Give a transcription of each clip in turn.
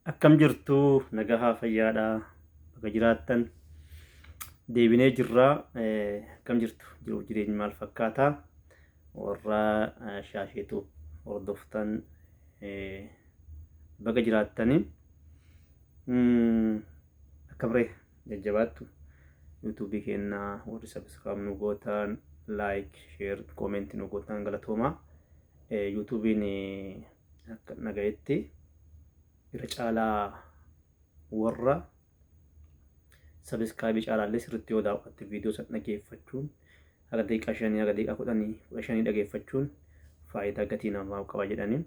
Akkam jirtu nagaa fayyaadha bakka jiraattan deebinee jirraa. Akkam jirtu jiruuf jireenyi maal fakkaata warra shaasheetu hordoftan bakka jiraattanii akka biree jajjabaattu yuutuubii keenyaa warri sabiskiraayib nu gootan laayik sheer koomentii nu gootan galatoomaa. yuutuubiin akka nagayetti irra caalaa warra sabiskaayibii caalaallee sirriitti yoo daawwatte viidiyoo san dhageeffachuun haga daqiiqaa 5 haga daqiiqaa 10 dhageeffachuun faayidaa gatii namaa qaba jedhanii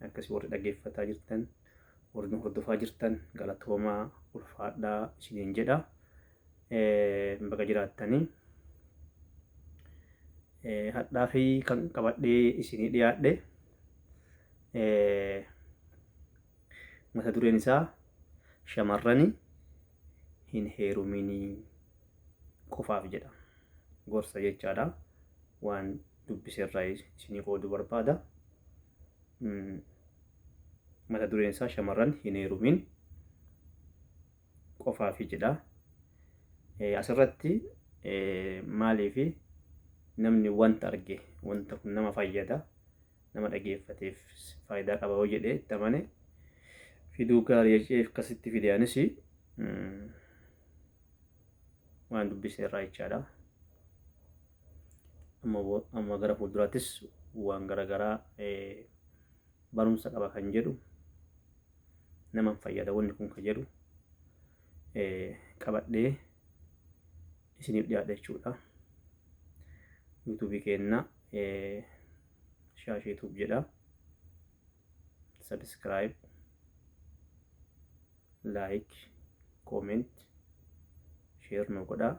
akkasii warri dhageeffataa jirtan warri nu hordofaa jirtan galatoomaa ulfaadhaa isiniin jedha. Bakka jiraattanii hadhaa fi kan qabadhee isinii dhiyaadhe mata dureen isaa shamarranii hin heeruminii qofaaf jedha. Gorsa jechaadha waan dubbiseerraa isinii qooduu barbaada. Mata dureen isaa shamarran hin heerumin qofaaf jedha. Asirratti maaliifi namni wanta arge wanta kun nama fayyada nama dhageeffateef faayidaa qaba yoo jedhee itti amane fiduu gaarii jechuuf akkasitti fideenis waan dubbiseerraa jechaadha. Amma gara fuulduraattis waan garaagaraa barumsa qaba kan jedhu nama fayyada wanni kun kan jedhu qabadhee isiniif dhiyaadha jechuudha. yuutuubii keenna shaasheetuub jedha. Sabiskiraayib laayik kooment sheer nu godhaa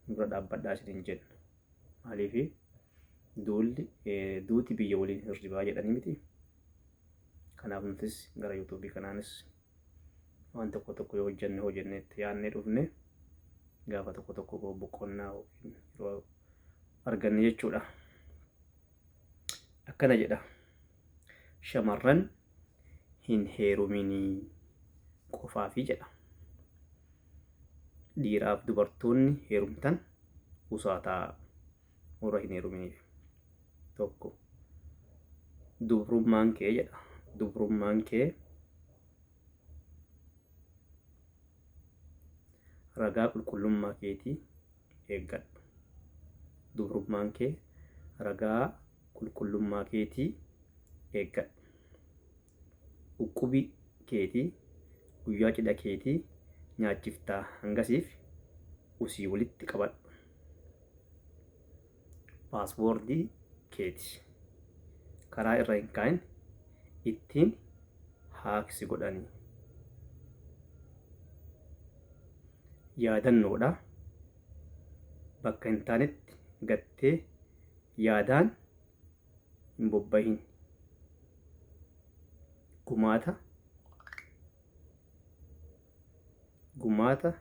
dura dhaabbadhaa isiniin jenna. Maaliifi duuti biyya waliin hirribaa jedhanii miti. Kanaaf nutis gara yuutuubii kanaanis waan tokko yoo hojjenne itti yaadnee dhufne gaafa tokko boqonnaa yeroo arganne jechuudha. Akkana jedha shamarran hin heeruminii qofaafi jedha. Dhiiraaf dubartoonni heerumtan usaataa warra hin heeruminiif. Tokko dubrummaan kee jedha. Dubrummaan kee ragaa qulqullummaa keetii eeggadhu. Dubrummaan kee ragaa qulqullummaa keetii eeggadhu. Uqubii keetii guyyaa cidha keetii nyaachiftaa hangasiif usii walitti qabadhu. Paaspoortii keetii karaa irra hin kaa'in ittiin haaksi godhanii. Yaadannoodha bakka hin taanetti gattee yaadaan hin bobbahin. Gumaata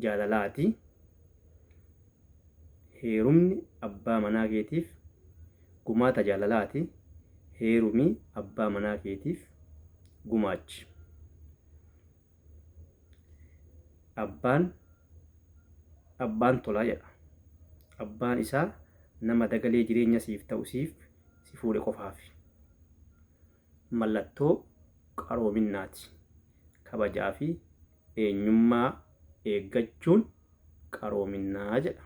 jaalalaati. Heerumni abbaa manaa keetiif gumaata jaalalaati. Heerumii abbaa manaa keetiif gumaachi. Abbaan tolaa jedha. Abbaan isaa nama dagalee jireenya siif ta'u siif si fuudhe qofaaf. Mallattoo qaroominaati. Kabajaa fi eenyummaa eeggachuun qaroominaa jedha.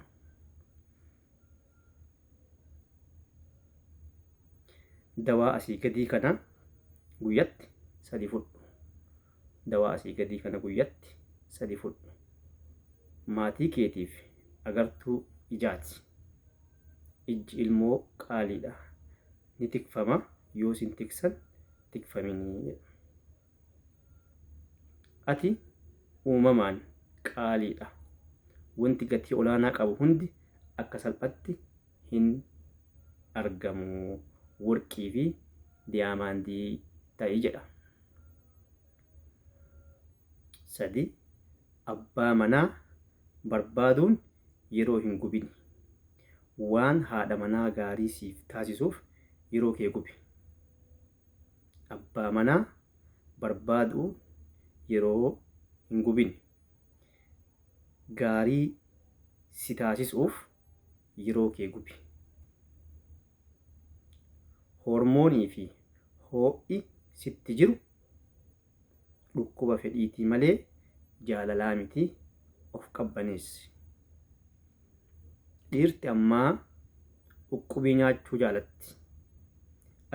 Dawaa asii gadii kana guyyatti 3 fudhu. Dawaa asii gadii kana guyyatti 3 fudhu. Maatii keetiif agartuu ijaati. Ijji ilmoo qaaliidha. Ni tikfama yoo sin tiksan tikfaminii. Ati uumamaan qaaliidha. Wanti gatii olaanaa qabu hundi akka salphatti hin argamu. Warqii fi diyaamaandii ta'ii jedha. 3 abbaa manaa barbaaduun yeroo hin gubin. Waan haadha manaa gaarii siif taasisuuf yeroo kee gubi. Abbaa manaa barbaadu yeroo hin gubin gaarii si taasisuuf yeroo kee gubi. Hormoonii fi ho'i sitti jiru dhukkuba fedhiitii malee jaalalaa miti, of qabbaneessi. Dhiirti ammaa uqqubii nyaachuu jaalatti.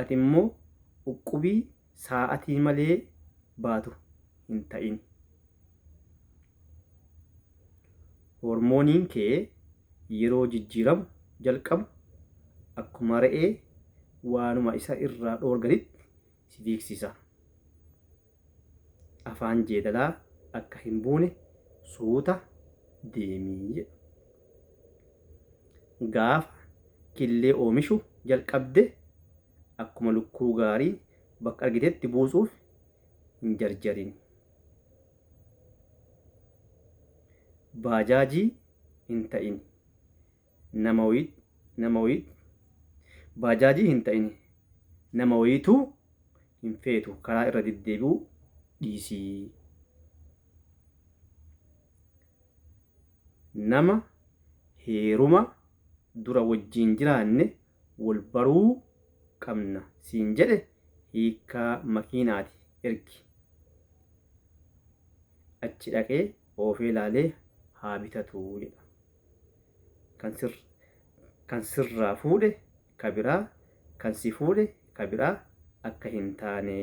Ati immoo uqqubii sa'atii malee baatu hin ta'in. Hormooniin kee yeroo jijjiiramu jalqabu akkuma re'ee waanuma isa irraa dhoorganitti si beeksisa. Afaan jeedalaa akka hin buune suuta deemii jedha. Gaafa killee oomishu jalqabde akkuma lukkuu gaarii bakka argitetti buusuuf hin jarjarin. Baajaajii hin ta'in. Baajaajii hin ta'in. Nama wayiituu hin feetu karaa irra deddeebi'uu dhiisii. Nama heeruma dura wajjin jiraanne wal baruu qabna siin jedhe hiikaa makiinaati ergi. Achi dhaqee oofee ilaalee haa bitatu jedha. Kan sirraa fuudhe ka biraa, kan si fuudhe ka biraa akka hin taane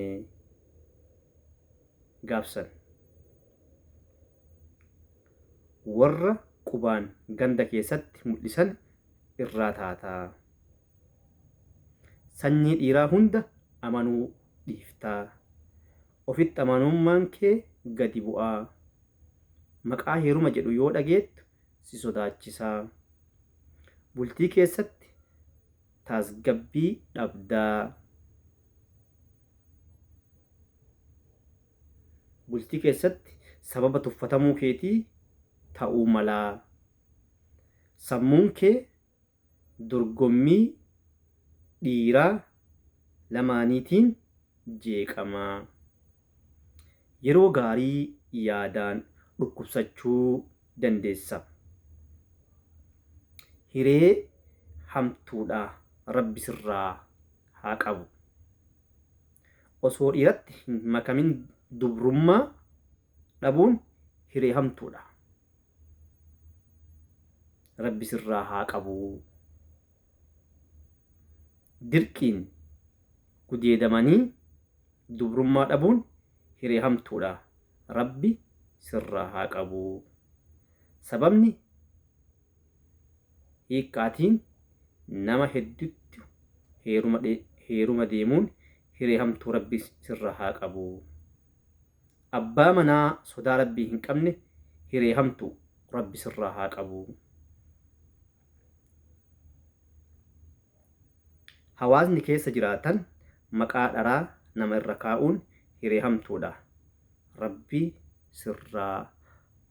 gaabsan. Warra qubaan ganda keessatti mul'isan irraa taataa. Sanyii dhiiraa hunda amanuu dhiiftaa. Ofitti amanummaan kee gadi bu'aa. Maqaa heeruma jedhu yoo dhageettu si sodaachisaa. Bultii keessatti tasgabbii dhabdaa. Bultii keessatti sababa tuffatamuu keetii ta'uu malaa. Sammuun kee dorgommii dhiiraa lamaaniitiin jeeqamaa. Yeroo gaarii yaadaan dhukkubsachuu dandeessa. Hiree hamtuudha Rabbi sirraa haa qabu. Osoo dhiiratti hin makamin dubrummaa dhabuun hiree hamtuudha. Rabbi sirraa haa qabu. Dirqiin gudeedamanii dubrummaa dhabuun hiree hamtuudha. Rabbi sirraa haa qabu. Sababni hiikkaatiin nama hedduutti heeruma deemuun hiree hamtuu Rabbi sirraa haa qabu. Abbaa manaa sodaa Rabbii hin qabne hiree hamtuu Rabbi sirraa haa qabu. Hawaasni keessa jiraatan maqaa dharaa nama irra kaa'uun hiree hamtuudha. Rabbi sirraa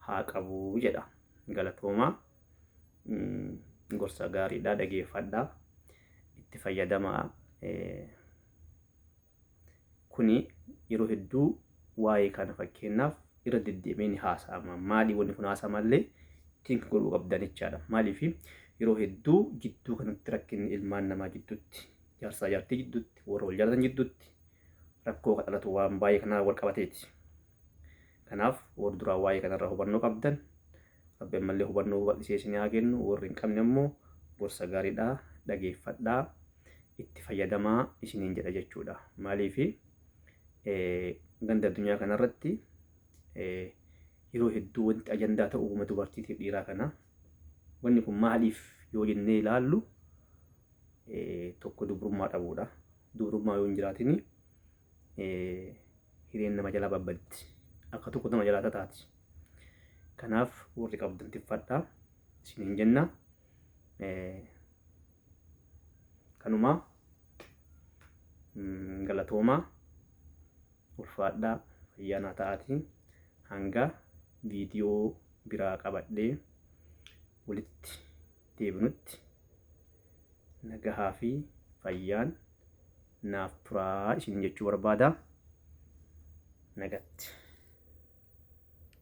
haa qabu jedha. Galatoomaa. Gorsa gaariidhaa, dhageeffadhaa, itti fayyadamaa. Kuni yeroo hedduu waa'ee kana fakkeenyaaf irra deddeebiin ni haasa'ama. Maali wanni kun haasa'amallee ittiin godhuu qabdan jechaadha. Maaliif yeroo hedduu jidduu kanatti rakkinni ilmaan namaa jidduutti, jaarsaa jaartii jidduutti, warra wal jaalatan jidduutti rakkoo kadhalatu waan baay'ee kanaa wal qabateeti. Kanaaf warri duraa waa'ee kanarraa hubannoo qabdan Rabbi ammallee hubannoo bal'isee isin haa kennu. Warri hin qabne immoo gorsa gaariidhaa, dhageeffadhaa, itti fayyadamaa isiniin jedha jechuudha. Maaliif ganda addunyaa kanarratti yeroo hedduu wanti ajandaa ta'u uuma dubartiitiif dhiiraa kana. Wanni kun maaliif yoo jennee ilaallu tokko dubrummaa dhabuudha. Dubrummaa yoo hin jiraatin hireen nama jalaa babbaddi. Akka tokko nama jalaa tataati. Kanaaf warri qabdan tiffadhaa isiniin jenna. Kanumaa galatoomaa, ulfaadhaa, fayyaanaa ta'aatii hanga viidiyoo biraa qabadhee walitti deebinutti nagahaa fi fayyaan naaf turaa isin jechuu barbaada. nagatti.